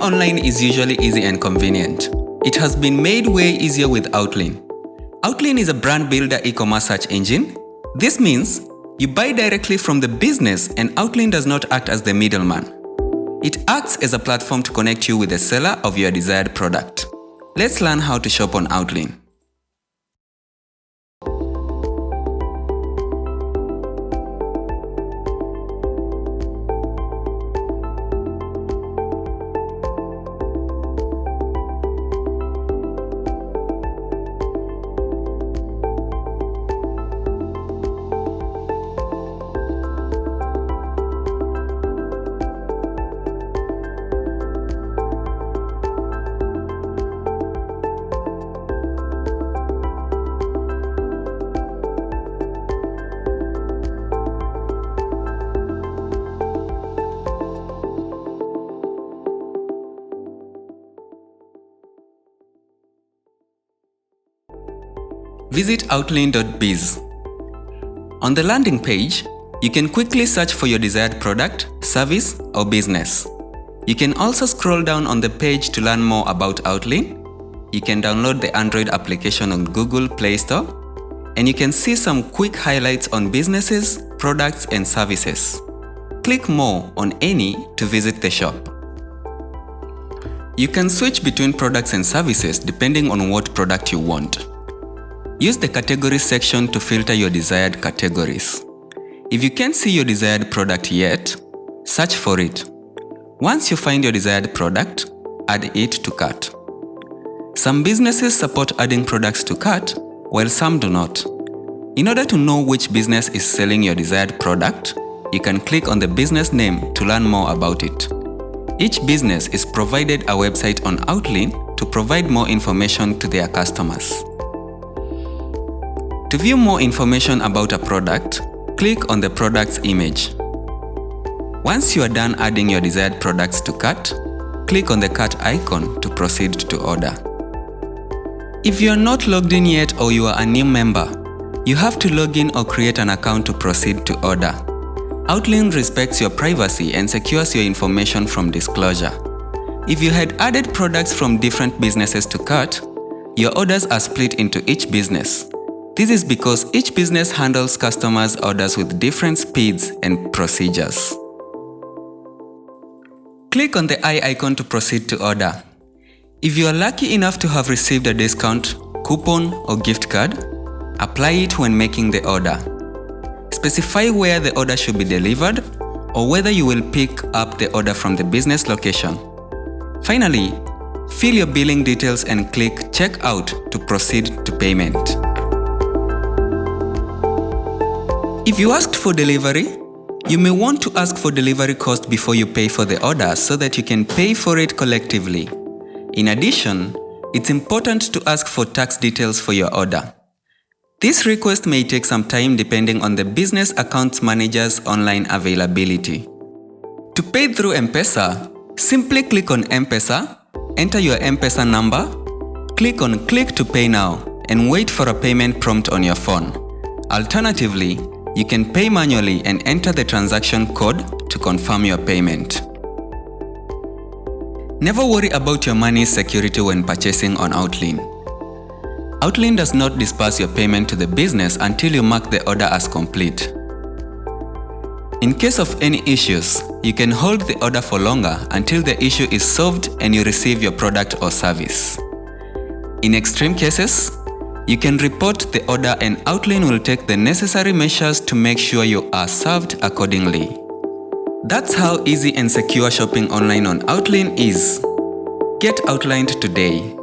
Online is usually easy and convenient. It has been made way easier with Autlyn. Autlyn is a brand builder e-commerce search engine. This means you buy directly from the business and Autlyn does not act as the middleman. It acts as a platform to connect you with the seller of your desired product. Let's learn how to shop on Autlyn. Visit autlyn.biz. On the landing page, you can quickly search for your desired product, service, or business. You can also scroll down on the page to learn more about Autlyn. You can download the Android application on Google Play Store, and you can see some quick highlights on businesses, products, and services. Click more on any to visit the shop. You can switch between products and services depending on what product you want. Use the categories section to filter your desired categories. If you can't see your desired product yet, search for it. Once you find your desired product, add it to cart. Some businesses support adding products to cart, while some do not. In order to know which business is selling your desired product, you can click on the business name to learn more about it. Each business is provided a website on Autlyn to provide more information to their customers. To view more information about a product, click on the product's image. Once you are done adding your desired products to cart, click on the cart icon to proceed to order. If you are not logged in yet or you are a new member, you have to log in or create an account to proceed to order. Autlyn respects your privacy and secures your information from disclosure. If you had added products from different businesses to cart, your orders are split into each business. This is because each business handles customers' orders with different speeds and procedures. Click on the eye icon to proceed to order. If you are lucky enough to have received a discount, coupon, or gift card, apply it when making the order. Specify where the order should be delivered or whether you will pick up the order from the business location. Finally, fill your billing details and click Check Out to proceed to payment. If you asked for delivery, you may want to ask for delivery cost before you pay for the order so that you can pay for it collectively. In addition, it's important to ask for tax details for your order. This request may take some time depending on the business account manager's online availability. To pay through M-Pesa, simply click on M-Pesa, enter your M-Pesa number, click on Click to Pay Now, and wait for a payment prompt on your phone. Alternatively, you can pay manually and enter the transaction code to confirm your payment. Never worry about your money's security when purchasing on Autlyn. Autlyn does not disperse your payment to the business until you mark the order as complete. In case of any issues, you can hold the order for longer until the issue is solved and you receive your product or service. In extreme cases, you can report the order and Autlyn will take the necessary measures to make sure you are served accordingly. That's how easy and secure shopping online on Autlyn is. Get Autlyned today.